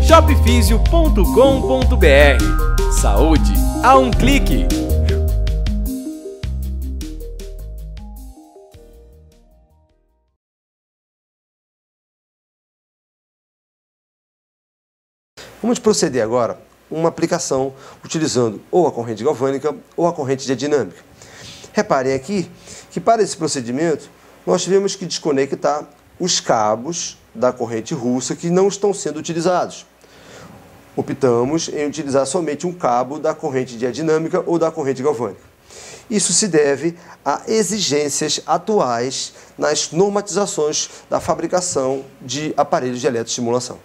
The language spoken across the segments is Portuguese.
Shopfisio.com.br. Saúde a um clique. Vamos proceder agora uma aplicação utilizando ou a corrente galvânica ou a corrente diadinâmica. Reparem aqui que para esse procedimento nós tivemos que desconectar os cabos da corrente russa que não estão sendo utilizados. Optamos em utilizar somente um cabo da corrente diadinâmica ou da corrente galvânica. Isso se deve a exigências atuais nas normatizações da fabricação de aparelhos de eletroestimulação.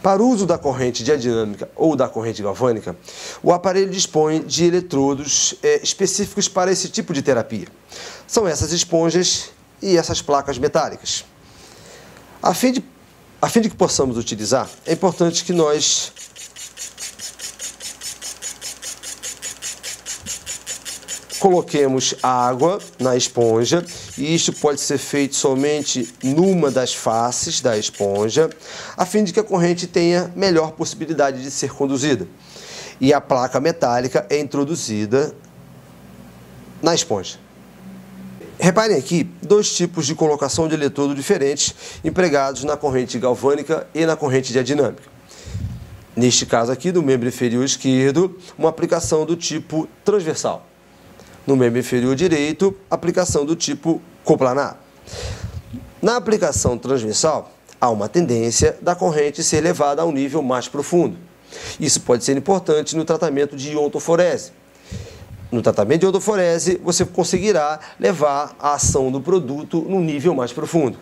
Para o uso da corrente diadinâmica ou da corrente galvânica, o aparelho dispõe de eletrodos específicos para esse tipo de terapia. São essas esponjas e essas placas metálicas. A fim de que possamos utilizar, é importante que nós coloquemos água na esponja, e isto pode ser feito somente numa das faces da esponja, a fim de que a corrente tenha melhor possibilidade de ser conduzida. E a placa metálica é introduzida na esponja. Reparem aqui dois tipos de colocação de eletrodo diferentes empregados na corrente galvânica e na corrente diadinâmica. Neste caso aqui, do membro inferior esquerdo, uma aplicação do tipo transversal. No membro inferior direito, aplicação do tipo coplanar. Na aplicação transversal, há uma tendência da corrente ser levada a um nível mais profundo. Isso pode ser importante no tratamento de iontoforese. No tratamento de iontoforese, você conseguirá levar a ação do produto num nível mais profundo.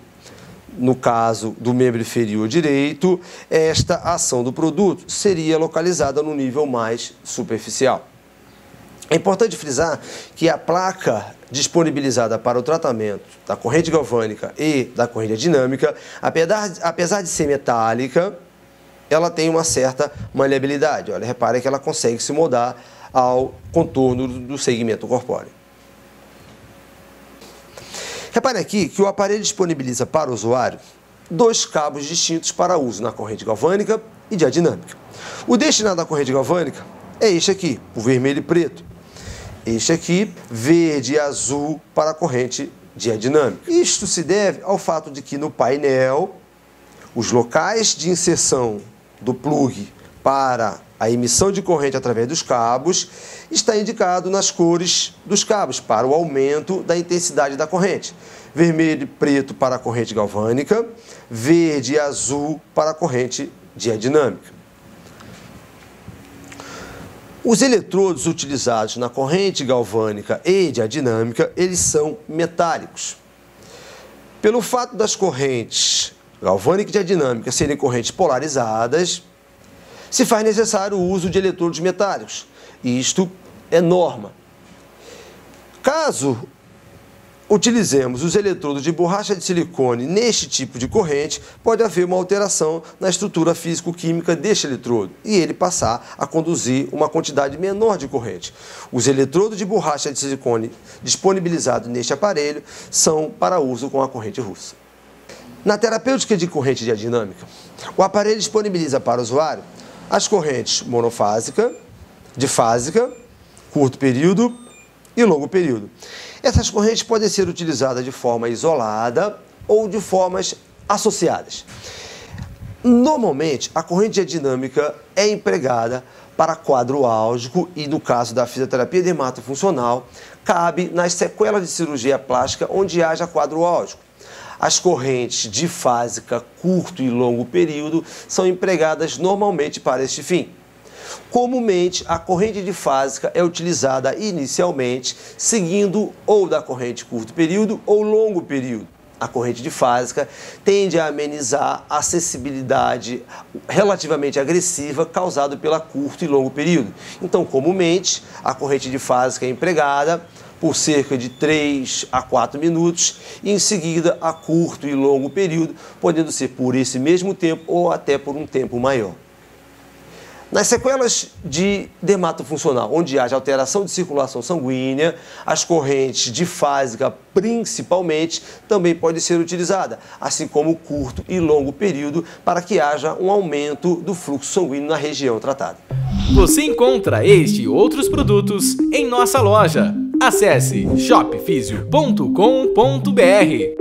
No caso do membro inferior direito, esta ação do produto seria localizada no nível mais superficial. É importante frisar que a placa disponibilizada para o tratamento da corrente galvânica e da corrente dinâmica, apesar de ser metálica, ela tem uma certa maleabilidade. Olha, repare que ela consegue se moldar ao contorno do segmento corpóreo. Reparem aqui que o aparelho disponibiliza para o usuário dois cabos distintos para uso na corrente galvânica e diadinâmica. O destinado à corrente galvânica é este aqui, o vermelho e preto. Este aqui, verde e azul, para a corrente diadinâmica. Isto se deve ao fato de que no painel, os locais de inserção do plug para a emissão de corrente através dos cabos está indicado nas cores dos cabos para o aumento da intensidade da corrente. Vermelho e preto para a corrente galvânica, verde e azul para a corrente diadinâmica. Os eletrodos utilizados na corrente galvânica e diadinâmica, eles são metálicos. Pelo fato das correntes galvânica e diadinâmica serem correntes polarizadas, se faz necessário o uso de eletrodos metálicos. Isto é norma. Caso utilizemos os eletrodos de borracha de silicone neste tipo de corrente, pode haver uma alteração na estrutura físico-química deste eletrodo e ele passar a conduzir uma quantidade menor de corrente. Os eletrodos de borracha de silicone disponibilizados neste aparelho são para uso com a corrente russa. Na terapêutica de corrente diadinâmica, o aparelho disponibiliza para o usuário as correntes monofásica, difásica, curto período e longo período. Essas correntes podem ser utilizadas de forma isolada ou de formas associadas. Normalmente, a corrente diadinâmica é empregada para quadro álgico e, no caso da fisioterapia dermatofuncional, cabe nas sequelas de cirurgia plástica onde haja quadro álgico. As correntes difásica, curto e longo período são empregadas normalmente para este fim. Comumente, a corrente difásica é utilizada inicialmente seguindo ou da corrente curto período ou longo período. A corrente difásica tende a amenizar a sensibilidade relativamente agressiva causada pela curto e longo período. Então, comumente, a corrente difásica é empregada por cerca de 3 a 4 minutos e em seguida a curto e longo período, podendo ser por esse mesmo tempo ou até por um tempo maior. Nas sequelas de dermatofuncional, onde haja alteração de circulação sanguínea, as correntes difásica, principalmente, também pode ser utilizada, assim como curto e longo período, para que haja um aumento do fluxo sanguíneo na região tratada. Você encontra este e outros produtos em nossa loja. Acesse shopfisio.com.br.